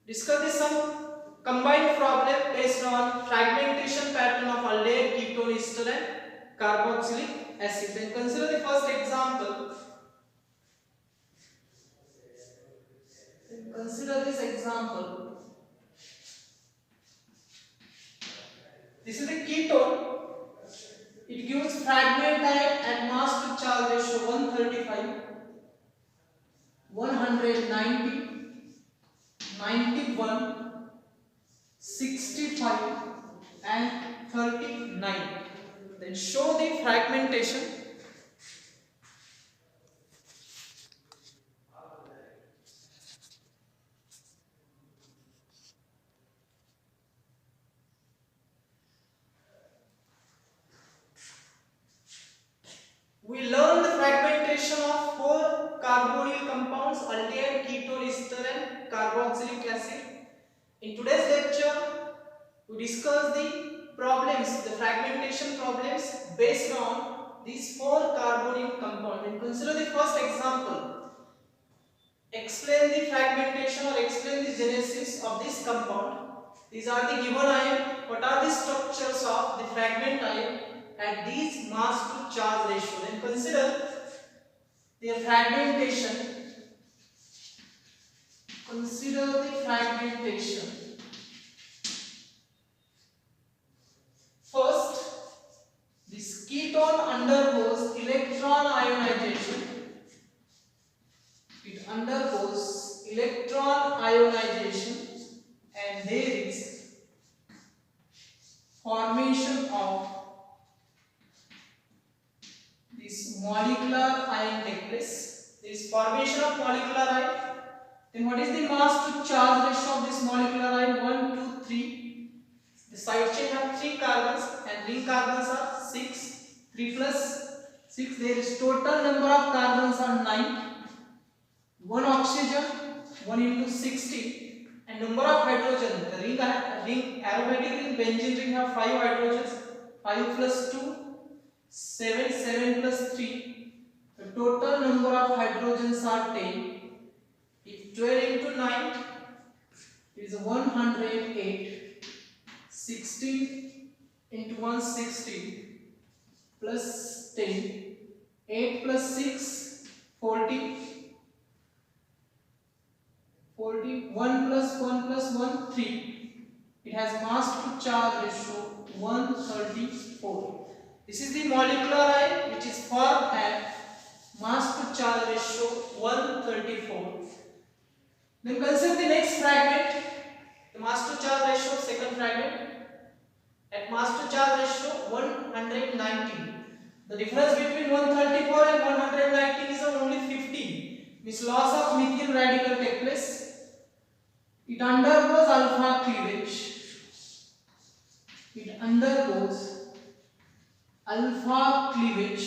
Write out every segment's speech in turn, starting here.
Discuss this some combined problem based on fragmentation pattern of aldehyde, ketone, ester and carboxylic acid. Then consider the first example. Consider this example. This is a ketone. It gives fragment time and mass to charge ratio 135, 190, 91, 65 and 39. Then show the fragmentation. We learn the fragmentation of four carbonyl compounds: aldehyde, ketone, ester and carboxylic acid. In today's lecture, we discuss the problems, the fragmentation problems based on these four carbonyl compounds. And consider the first example. Explain the fragmentation or explain the genesis of this compound. These are the given ion. What are the structures of the fragment ion at these mass to charge ratio? Then consider their fragmentation. Consider the fragmentation. First, this ketone undergoes electron ionization. It undergoes electron ionization and there is formation of this molecular ion take place. There is formation of molecular ion. Then what is the mass to charge ratio of this molecular ion? 1, 2, 3. The side chain have 3 carbons and ring carbons are 6. 3 plus 6. There is total number of carbons are 9. 1 oxygen, 1 into 60, and number of hydrogen. The ring aromatic ring, benzene ring have 5 hydrogens. 5 plus 2, 7. 7 plus 3. The total number of hydrogens are 10. If 12 into 9 is 108. 16 into 160 plus 10. 8 plus 6, 40. 1 plus 1 plus 1, 3. It has mass to charge ratio 134. This is the molecular ion which is formed at mass to charge ratio 134. Then consider the next fragment. The mass to charge ratio, second fragment, at mass to charge ratio 119. The difference between 134 and 119 is only 15. Means loss of methyl radical take place. It undergoes alpha cleavage. It undergoes alpha cleavage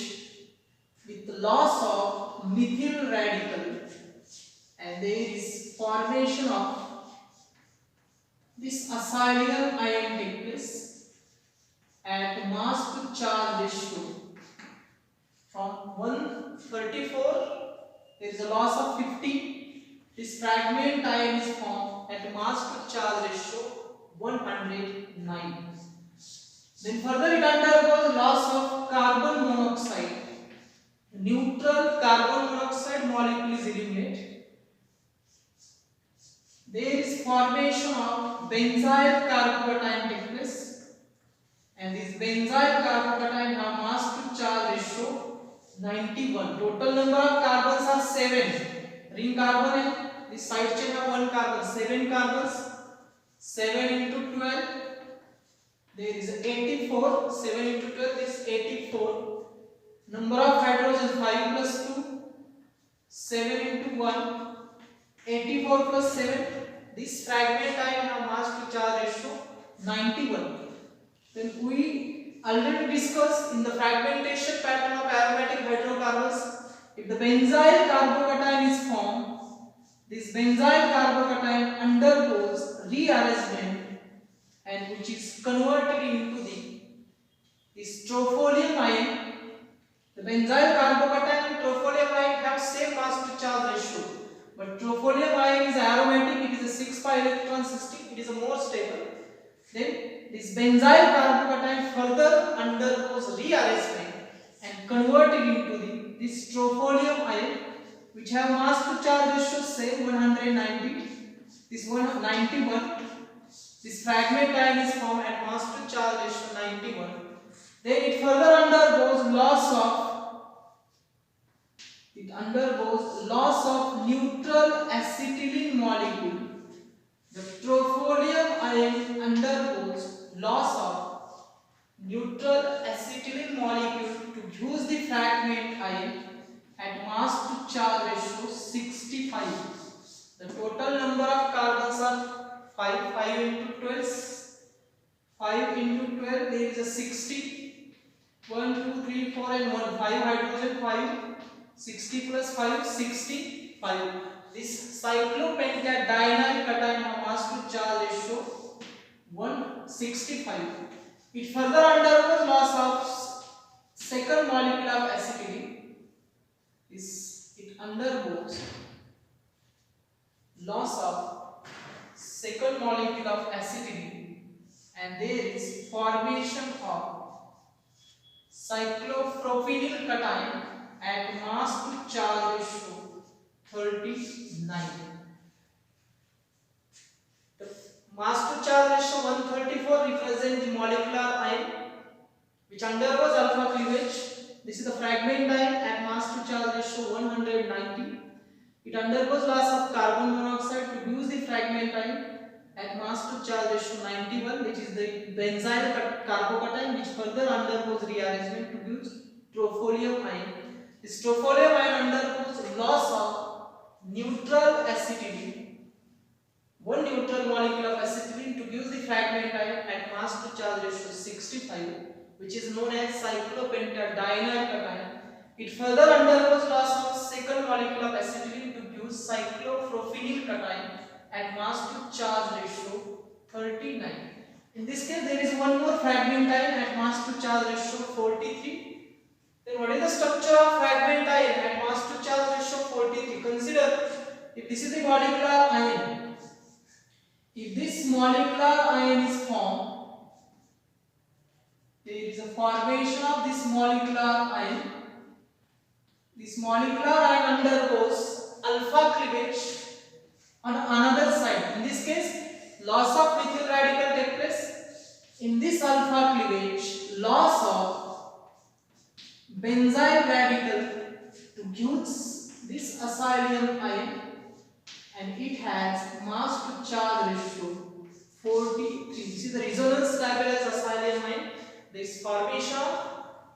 with loss of methyl radical, and there is formation of this acylium ion take place at mass to charge ratio from 134. There is a loss of 50. This fragment ion is formed at mass to charge ratio 109. Then further it undergoes loss of carbon monoxide. Neutral carbon monoxide molecule is eliminated. There is formation of benzyl carbocation take place, and this benzyl carbocation have mass to charge ratio 91. Total number of carbons are 7. Ring carbon and this side chain have 1 carbon. 7 carbons. 7 into 12. There is 84. 7 into 12 is 84. Number of hydrogens 5 plus 2. 7 into 1. 84 plus 7. This fragment ion have mass to charge ratio 91. Then we already discussed in the fragmentation pattern of aromatic hydrocarbons. If the benzyl carbocation is formed, this benzyl carbocation undergoes rearrangement and which is converted into this trophonium ion. The benzyl carbocation and trophonium ion have same mass to charge ratio, but trophonium ion is aromatic. It is a 6 pi electron system, it is a more stable. Then this benzyl carbocation further undergoes rearrangement and converted into this trophonium ion, which have mass to charge ratio say 190. This 191. This fragment ion is formed at mass to charge ratio 91. Then it further undergoes loss of neutral acetylene molecule. The trophonium ion undergoes loss of neutral acetylene molecule to use the fragment ion at mass to charge ratio 65. The total number of carbons are 5 into 12. 5 into 12 there is a 60. 1, 2, 3, 4 and 1. 5 hydrogen 5. 60 plus 5, 65. This cyclopentadiene cation mass to charge ratio 165. It further undergoes loss of second molecule of acetylene. It undergoes loss of second molecule of acetylene, and there is formation of cyclopropyl cation at mass to charge ratio 39. The mass to charge ratio 134 represents the molecular ion which undergoes alpha cleavage. This is the fragment ion at mass to charge ratio 190. It undergoes loss of carbon monoxide to use the fragment ion at mass to charge ratio 91, which is the benzyl carbocation, which further undergoes rearrangement to use trophonium ion. This trophonium ion undergoes loss of neutral acetylene, one neutral molecule of acetylene, to use the fragment ion at mass to charge ratio 65, which is known as cyclopentadiene cation. It further undergoes loss of second molecule of acetylene to use cyclopropyl cation at mass to charge ratio 39. In this case, there is one more fragment ion at mass to charge ratio 43. Then what is the structure of fragment ion at mass to charge ratio 43? Consider if this is the molecular ion. If this molecular ion is formed, there is a formation of this molecular ion. This molecular ion undergoes alpha cleavage on another side. In this case, loss of methyl radical takes place. In this alpha cleavage, loss of benzyl radical to use this acylium ion, and it has mass to charge ratio 43. This is the resonance stabilized acylium ion. This formation of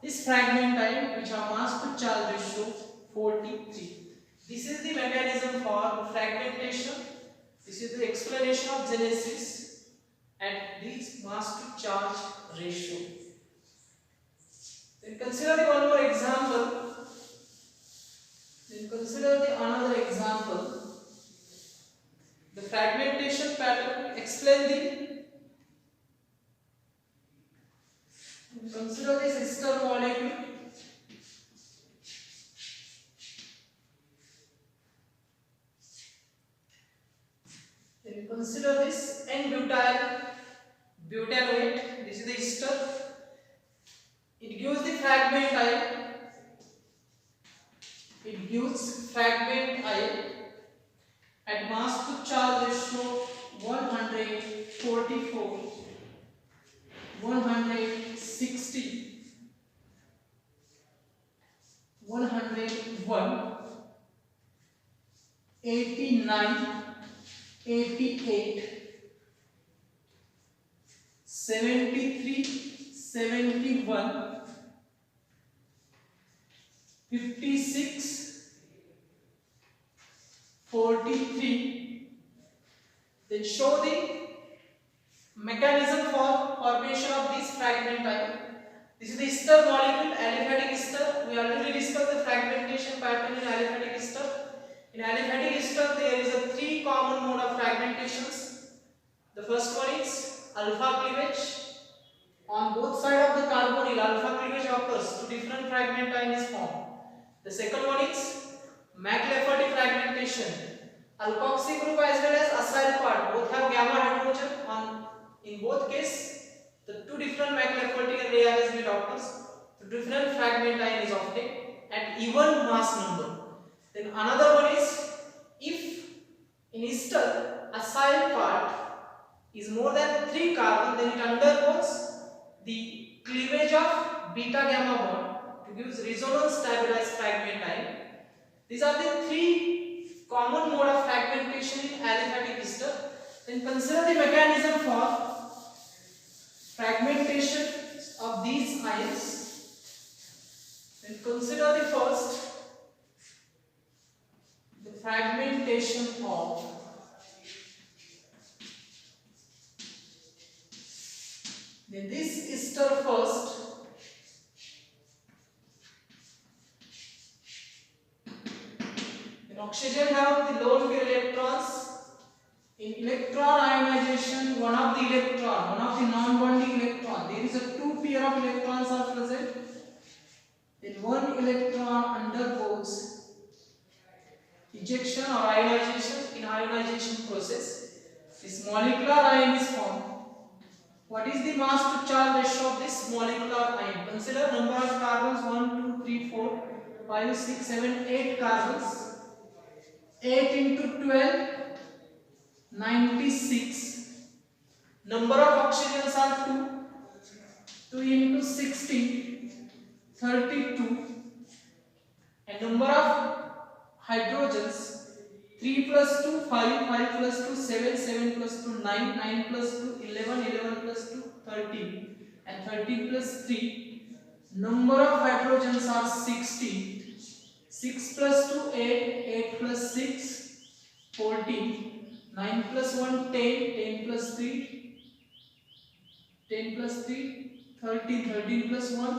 this fragment ion which have mass to charge ratio 43. This is the mechanism for fragmentation. This is the explanation of genesis and this mass to charge ratio. Then consider the one more example. Another example. The fragmentation pattern. Explain consider this ester molecule. Then consider this N-butyl butanoate. This is the ester. It gives the fragment ion. At mass to charge ratio 144, 160, 101, 89, 88, 73, 71, 56, 43. Then show the mechanism for formation of this fragment ion. This is the ester molecule, aliphatic ester. We already discussed the fragmentation pattern in aliphatic ester. In aliphatic ester, there is a three common mode of fragmentations. The first one is alpha cleavage. On both sides of the carbonyl, alpha cleavage occurs. Two different fragment ion is formed. The second one is McLafferty fragmentation. Alkoxy group as well as acyl part both have In both case, the two different McLaughlin and rearrangement occurs. The different fragment ion is obtained at even mass number. Then another one is if in ester acyl part is more than 3 carbon, then it undergoes the cleavage of beta gamma bond to give resonance stabilized fragment ion. These are the three common mode of fragmentation in aliphatic ester. Then consider the mechanism for fragmentation of these ions. Then consider the first, the fragmentation of this ester first. In oxygen have the lone pair electrons. In electron ionization, one of the non-bonding electron, there is a 2 pair of electrons are present. Then one electron undergoes ejection or ionization. In ionization process, this molecular ion is formed. What is the mass to charge ratio of this molecular ion? Consider number of carbons: 1, 2, 3, 4, 5, 6, 7, 8 carbons. 8 into 12, 96. Number of oxygens are 2. 2 into 16, 32. And number of hydrogens: 3 plus 2, 5, 5 plus 2, 7, 7 plus 2, 9, 9 plus 2, 11, 11 plus 2, 13. And 13 plus 3. Number of hydrogens are 16. 6 plus 2, 8, 8 plus 6, 14. 9 plus 1, 10, 10 plus 3, 10 plus 3, 13, 13 plus 1.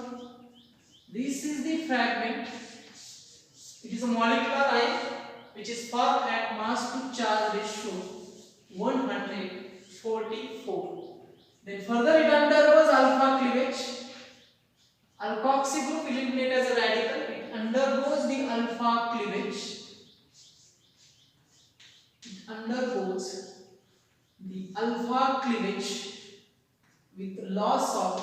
This is the fragment. It is a molecular ion which is formed at mass to charge ratio 144. Then further it undergoes alpha cleavage. Alkoxy group eliminated as a radical. It undergoes the alpha cleavage. It undergoes the alpha cleavage with loss of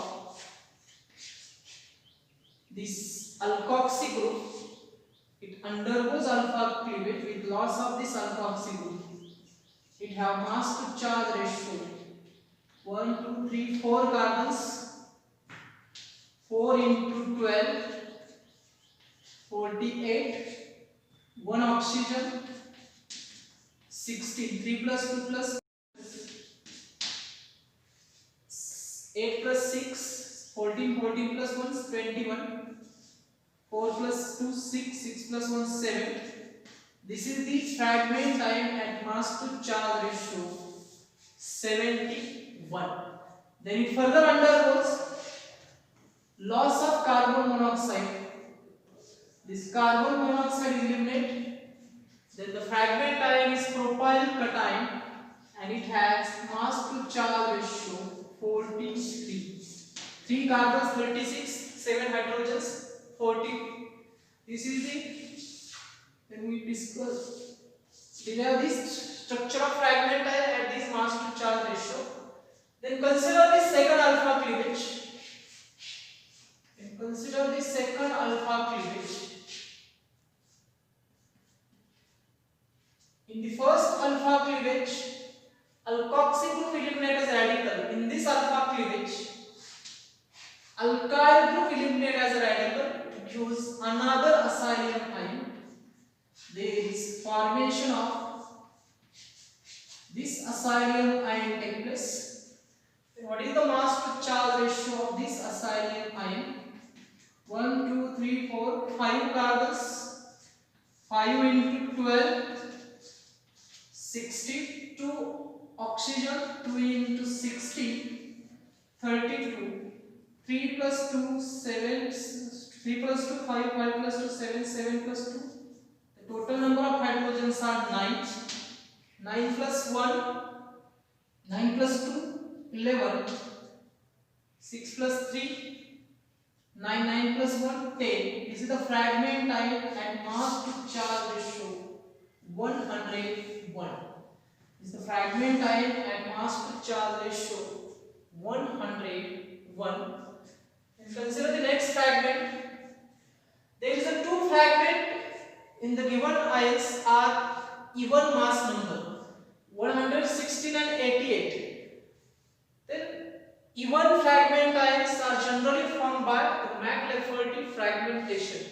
this alkoxy group. It undergoes alpha cleavage with loss of this alkoxy group. It have mass to charge ratio 1, 2, 3, 4 carbons. 4 into 12, 48. 1 oxygen, 16. 3 plus 2 plus 8 plus 6, 14. 14 plus 1 is 21. 4 plus 2, 6. 6 plus 1, 7. This is the fragment ion at mass to charge ratio 71. Then it further undergoes loss of carbon monoxide. This carbon monoxide is eliminated. Then the fragment ion is propyl cation and it has mass to charge ratio 43. 3 carbons, 36, 7 hydrogens, 14. This is the, when we discuss, derive this structure of fragment ion at this mass to charge ratio. Then consider the second alpha cleavage. Consider the second alpha cleavage. In the first alpha cleavage, alkoxy group eliminated as a radical. In this alpha cleavage, alkyl group eliminated as a radical to choose another acylium ion. There is formation of this acylium ion take place. What is the mass to charge ratio of this acylium ion? 1, 2, 3, 4, 5 carbons. 5 into 12, 62 oxygen. 2 into 16, 32. 3 plus 2, 7. 3 plus 2, 5. 5 plus 2, 7. 7 plus 2. The total number of hydrogens are 9. 9 plus 1, 9 plus 2, 11. 6 plus 3, 9, 9 plus 1, 10. This is the fragment ion at mass to charge ratio 101. This is the fragment ion at mass to charge ratio 101. And consider the next fragment. There is a two fragment in the given ions are even mass number 116 and 88. Then even fragment ions are generally formed by the Mac-Lafferty fragmentation.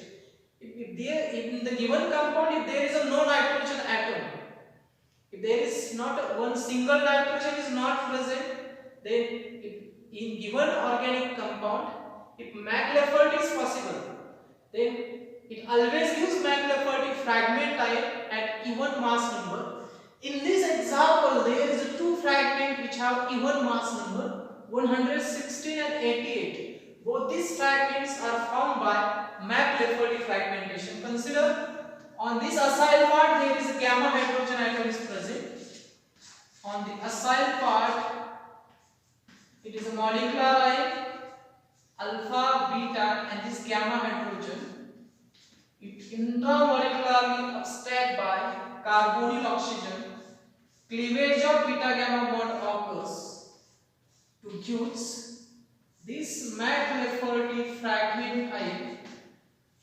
If there in the given compound, if there is a no nitrogen atom, if there is not one single nitrogen is not present, then in given organic compound, if Mac-Lafferty is possible, then it always gives Mac-Lafferty fragment type at even mass number. In this example, there is a two fragment which have even mass number 116 and 88. Both these fragments are formed by Mac-Lafferty fragmentation. Consider on this acyl part there is a gamma hydrogen atom is present. On the acyl part it is a molecular ion alpha, beta and this gamma hydrogen. It intramolecularly abstract by carbonyl oxygen. Cleavage of beta gamma bond occurs to gives this Mac-Lafferty fragment ion.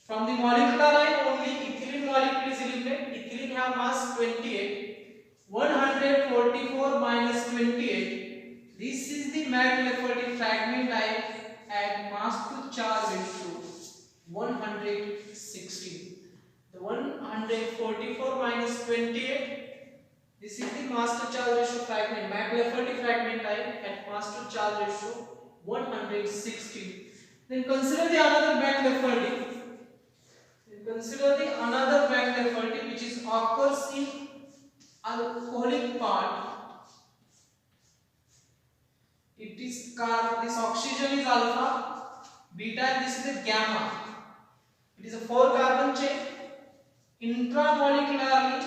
From the molecular ion only ethylene molecule is eliminated. Ethylene have mass 28. 144 minus 28. This is the Mac-Lafferty fragment ion at mass to charge ratio 116. The 144 minus 28. This is the mass to charge ratio fragment. Mac-Lafferty fragment ion at mass to charge ratio 116. Then consider the another Mac-Lafferty. Consider the another Mac-Lafferty which is occurs in alcoholic part. It is this oxygen is alpha, beta and this is the gamma. It is a 4 carbon chain. Intramolecularly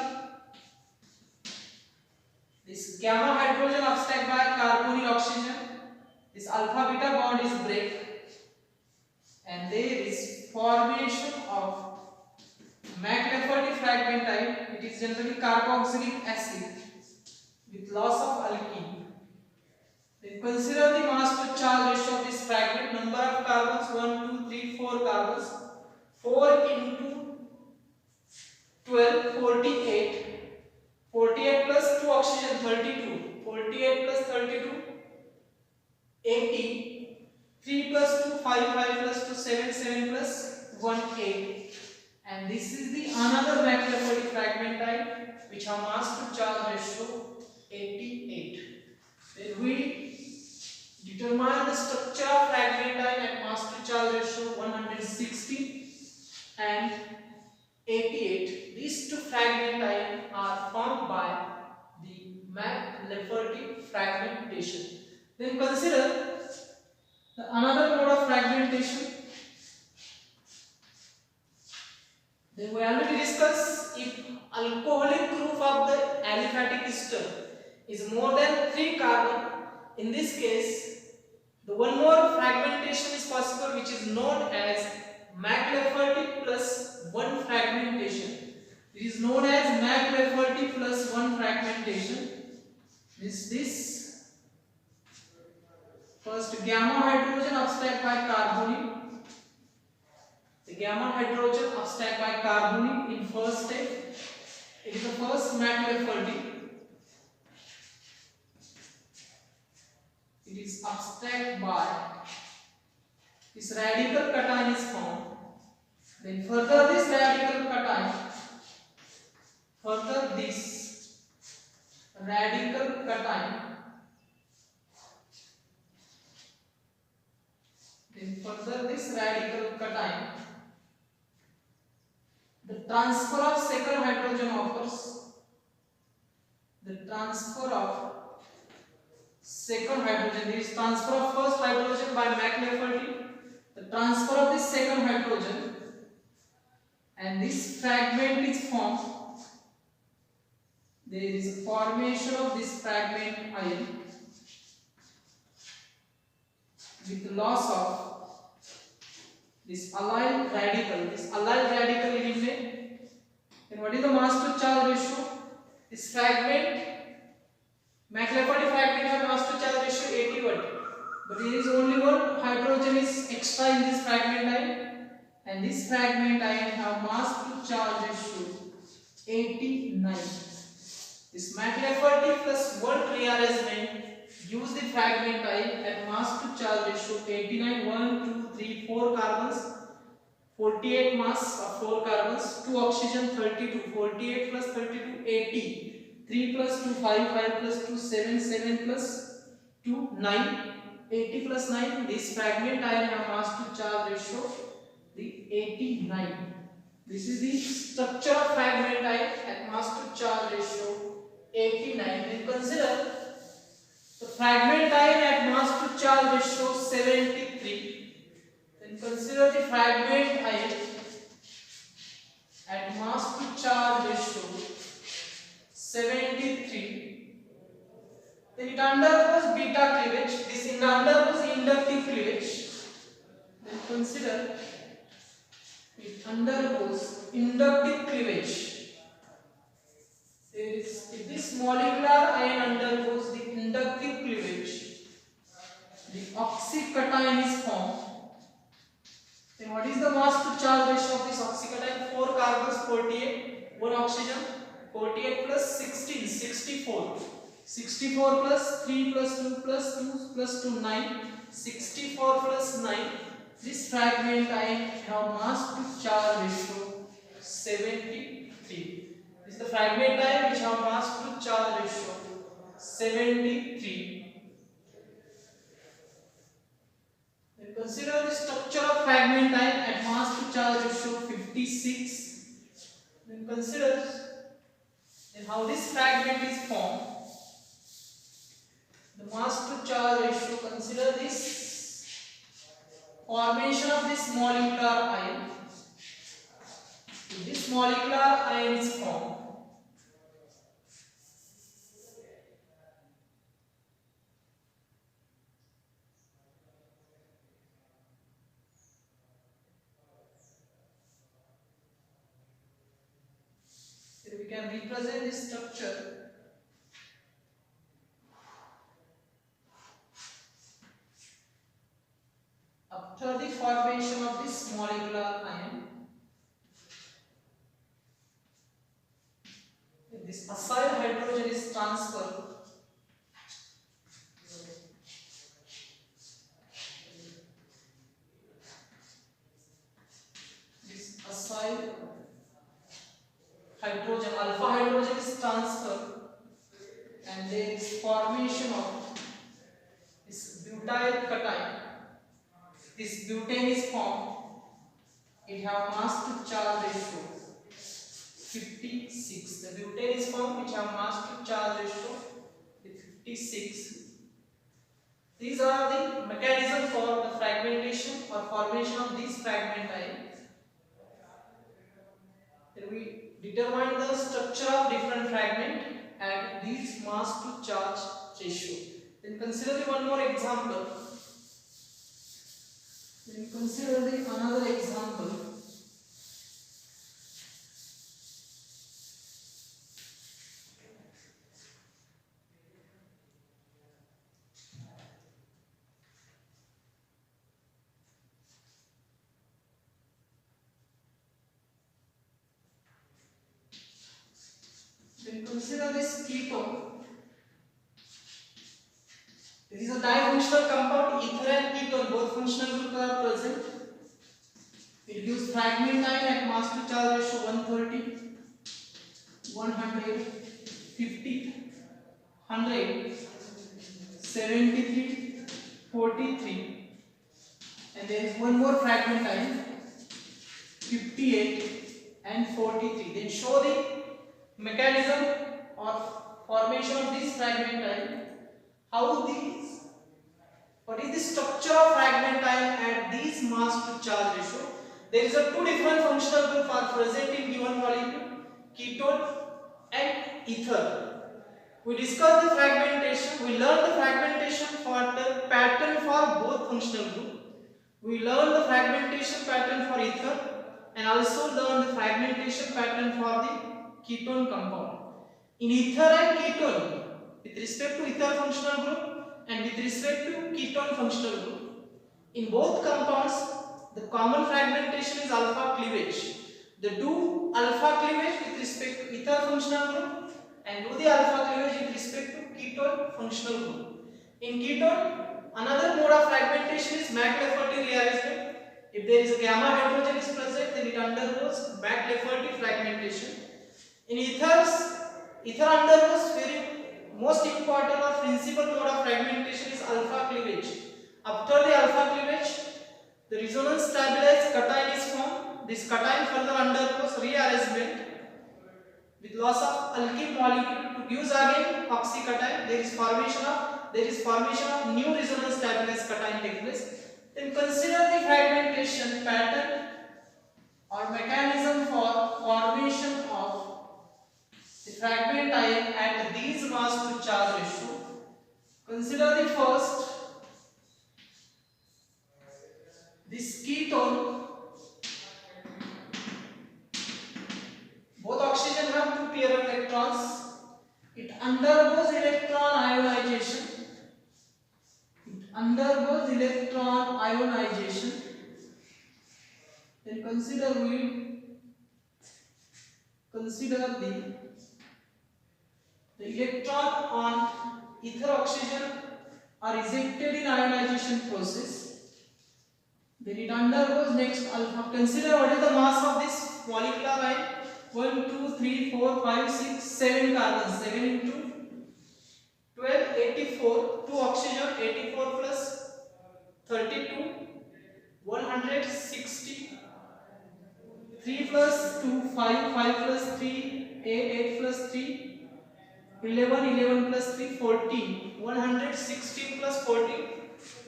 this gamma hydrogen abstract by carbonyl oxygen. This alpha beta bond is break and there is formation of Mac-Lafferty fragment ion. It is generally carboxylic acid with loss of alkene. Then consider the mass to charge ratio of this fragment. Number of carbons 1, 2, 3, 4 carbons. 4 into 12, 48. 48 plus 2 oxygen 32. 48 plus 32, 80. 3 plus 2, 5, 5 plus 2, 7, 7 plus 1, 8. And this is the another Mac-Lafferty fragment type which have mass to charge ratio 88. Then we determine the structure of fragment ion at mass to charge ratio 160 and 88. These two fragment ion are formed by the Mac-Lafferty fragmentation. Then consider another mode of fragmentation. Then we already discussed if alcoholic group of the aliphatic ester is more than 3 carbon. In this case, the one more fragmentation is possible which is known as Mac-Lafferty plus 1 fragmentation. It is known as Mac-Lafferty plus 1 fragmentation. This first gamma hydrogen abstract by carbonyl. The gamma hydrogen abstract by carbonyl in first step. It is the first Mac-Lafferty. It is abstract by this radical cation is formed. Then further this radical cation, the transfer of second hydrogen occurs. The transfer of second hydrogen. There is transfer of first hydrogen by Mac-Lafferty. The transfer of this second hydrogen, and this fragment is formed. There is a formation of this fragment ion with loss of this allyl radical. This allyl radical eliminate. Then what is the mass to charge ratio? This fragment, Mac-Lafferty fragment have mass to charge ratio 81. but there is only one hydrogen is extra in this fragment ion, and this fragment ion have mass to charge ratio 89. This McLafferty plus Wulff rearrangement use the fragment ion at mass to charge ratio 89, 1 2 3 4 carbons, 48 mass of 4 carbons, 2 oxygen 32, 48 plus 32 80, 3 plus 2 5, 5 plus 2 7, 7 plus 2 9, 80 plus 9. This fragment ion have mass to charge ratio the 89. This is the structure of fragment ion at mass to charge ratio 89. Then consider the fragment ion at mass to charge ratio 73. Then consider the fragment ion at mass to charge ratio 73. Then it undergoes beta cleavage. This undergoes inductive cleavage. Then consider it undergoes inductive cleavage. If this molecular ion undergoes the inductive cleavage, the oxycation is formed. Then what is the mass to charge ratio of this oxycation? 4 carbons 48, 1 oxygen 48 plus 16 64, 64 plus 3 plus 2 plus 2 plus 2 9, 64 plus 9. This fragment ion have mass to charge ratio 73. This is the fragment ion which have mass to charge ratio 73. Then consider the structure of fragment ion at mass to charge ratio 56. Then consider how this fragment is formed. The mass to charge ratio, consider this formation of this molecular ion. If this molecular ion is formed, we can represent this structure. After the formation of this molecular ion, this acyl hydrogen is transferred hydrogen, alpha hydrogen is transferred, and there is formation of this butyl cation. This butane is formed. It have mass to charge ratio 56. The butane is formed which have mass to charge ratio 56. These are the mechanism for the fragmentation or formation of these fragment ion. Then we determine the structure of different fragment and these mass to charge ratio. Then consider one more example. Then consider another example. Then consider this ketone. This is a difunctional compound, ether and ketone, both functional groups are present. It gives fragment ion at mass to charge ratio 130, 150, 100, 73, 43, and there is one more fragment ion, 58 and 43. Then show the mechanism or formation of this fragment ion. What is the structure of fragment ion at these mass to charge ratio? There is a two different functional groups are present in given molecule, ketone and ether. We discussed the fragmentation. We learned the fragmentation for the pattern for both functional groups. We learned the fragmentation pattern for ether and also learned the fragmentation pattern for the ketone compound. In ether and ketone, with respect to ether functional group, and with respect to ketone functional group. In both compounds, the common fragmentation is alpha cleavage. They do alpha cleavage with respect to ether functional group and do the alpha cleavage with respect to ketone functional group. In ketone, another mode of fragmentation is McLafferty rearrangement. If there is a gamma hydrogen is present, then it undergoes McLafferty fragmentation. In ethers, ether undergoes very most important or principal mode of fragmentation is alpha cleavage. After the alpha cleavage, the resonance stabilized cation is formed. This cation further undergoes rearrangement with loss of alkyl molecule to give again oxycation. There is formation of new resonance stabilized cation takes place. Then consider the fragmentation pattern or mechanism for formation of the fragment ion at these mass to charge ratio. Consider the first, this ketone. Both oxygen have two pair of electrons. It undergoes electron ionization. Then consider the electron on ether oxygen are ejected in ionization process. Then it undergoes next alpha. Consider what is the mass of this molecular ion. 1, 2, 3, 4, 5, 6, 7 carbons. 7 into 12, 84. 2 oxygen, 84 plus 32, 160. 3 plus 2, 5, 5 plus 3, 8 plus 3, 11, 11 plus 3, 14. 116 plus 14.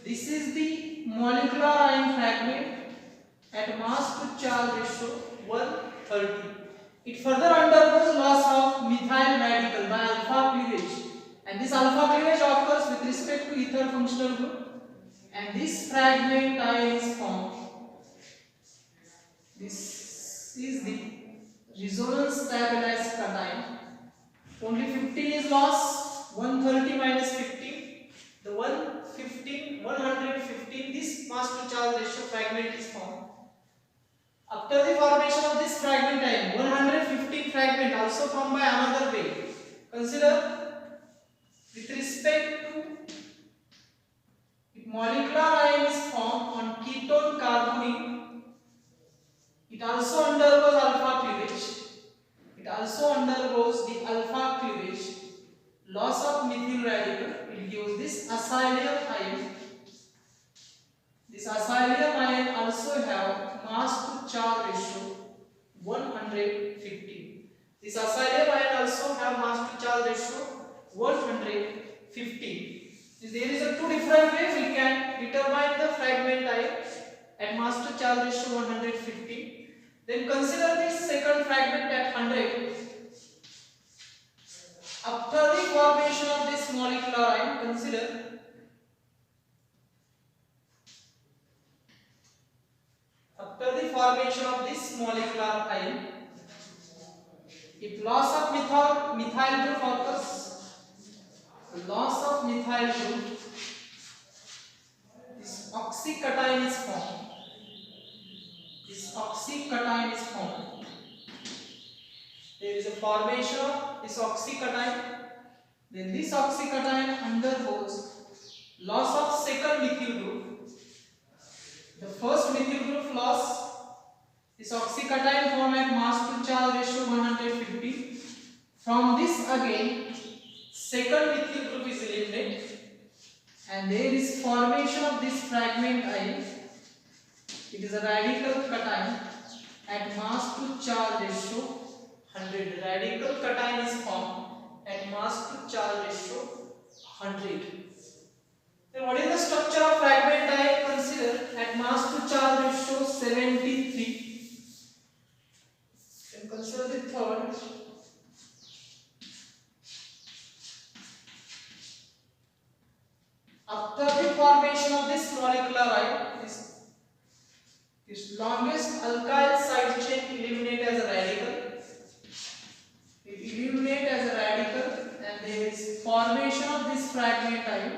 This is the molecular ion fragment at mass to charge ratio 130. It further undergoes loss of methyl radical by alpha cleavage, and this alpha cleavage occurs with respect to ether functional group, and this fragment ion is formed. This is the resonance stabilized cation. Only 15 is lost. 130 minus 15. The 115, this mass to charge ratio fragment is formed. After the formation of this fragment ion, 115 fragment also formed by another way. Consider with respect to, if molecular ion is formed on ketone carbonyl, it also undergoes alpha cleavage. It also undergoes the alpha cleavage, loss of methyl radical. It gives this acylium ion. This acylium ion also have mass to charge ratio 150. This acylium ion also have mass to charge ratio 150. There is a two different ways we can determine the fragment ion at mass to charge ratio 150. Then consider this second fragment at 100. After the formation of this molecular ion, consider after the formation of this molecular ion, if loss of methyl group occurs, loss of methyl group, this oxycation is formed. This oxycation is formed. There is a formation of this oxycation. Then this oxycation undergoes loss of second methyl group. The first methyl group loss, this oxycation form at mass to charge ratio 150. From this again, second methyl group is eliminated, and there is formation of this fragment ion. It is a radical cation at mass to charge ratio 100. Radical cation is formed at mass to charge ratio 100. Then what is the structure of fragment ion? Consider at mass to charge ratio 73. Then consider the third. After the formation of this molecular ion, this longest alkyl side chain eliminate as a radical. It eliminate as a radical, and there is formation of this fragment ion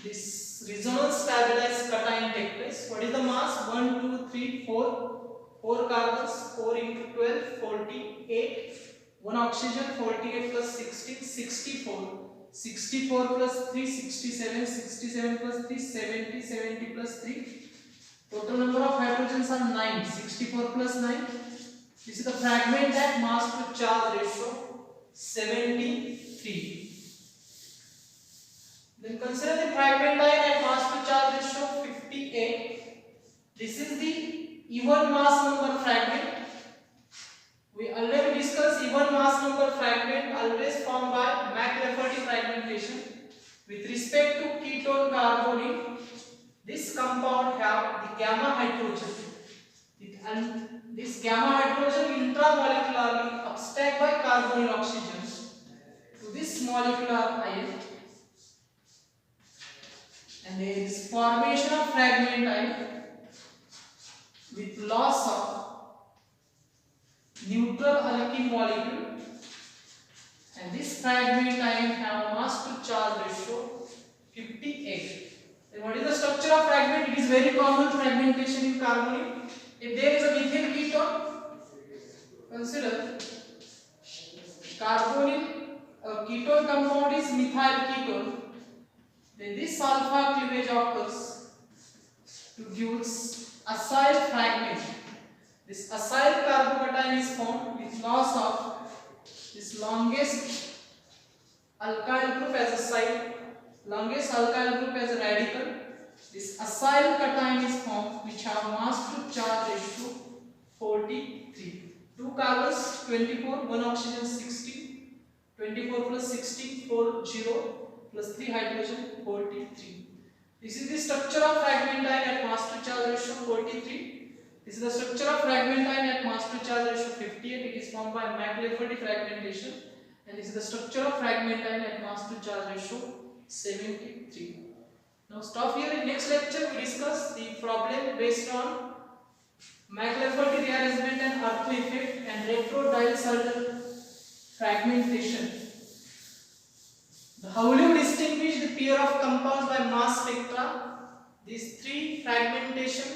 this resonance stabilized cation take place. What is the mass? 1, 2, 3, 4. 4 carbons, 4 into 12, 48. 1 oxygen, 48 plus 16, 64. 64 plus 3, 67. 67 plus 3, 70. 70 plus 3. Total number of hydrogens are 9. 64 plus 9. This is the fragment at mass to charge ratio 73. Then consider the fragment ion at mass to charge ratio 58. This is the even mass number fragment. We already discussed even mass number fragment always formed by McLafferty fragmentation. With respect to ketone carbonyl, this compound have the gamma hydrogen. And this gamma hydrogen intramolecularly abstract by carbonyl oxygen to this molecular ion. And there is formation of fragment ion with loss of neutral alkene molecule, and this fragment ion have mass to charge ratio 58. Then what is the structure of fragment? It is very common fragmentation in carbonyl. If there is a methyl ketone, consider carbonyl ketone compound is methyl ketone. Then this alpha cleavage occurs to give acyl fragment. This acyl carbocation is formed with loss of this longest alkyl group as a site, longest alkyl group as a radical. This acyl cation is formed which have mass to charge ratio 43. 2 carbons 24, 1 oxygen 16, 24 plus 16, 4 0 plus 3 hydrogen 43. This is the structure of fragment ion at mass to charge ratio 43. This is the structure of fragment ion at mass to charge ratio 58. It is formed by McLafferty fragmentation. And this is the structure of fragment ion at mass to charge ratio 73. Now stop here. In next lecture we discuss the problem based on McLafferty rearrangement and Arthur effect and retro-Diels-Alder fragmentation. How will you distinguish the pair of compounds by mass spectra? These 3 fragmentation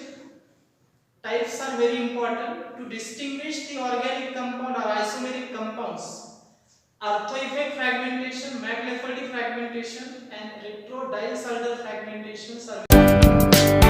types are very important to distinguish the organic compound or isomeric compounds. Arthur effect fragmentation, McLafferty fragmentation and retro-Diels-Alder fragmentations are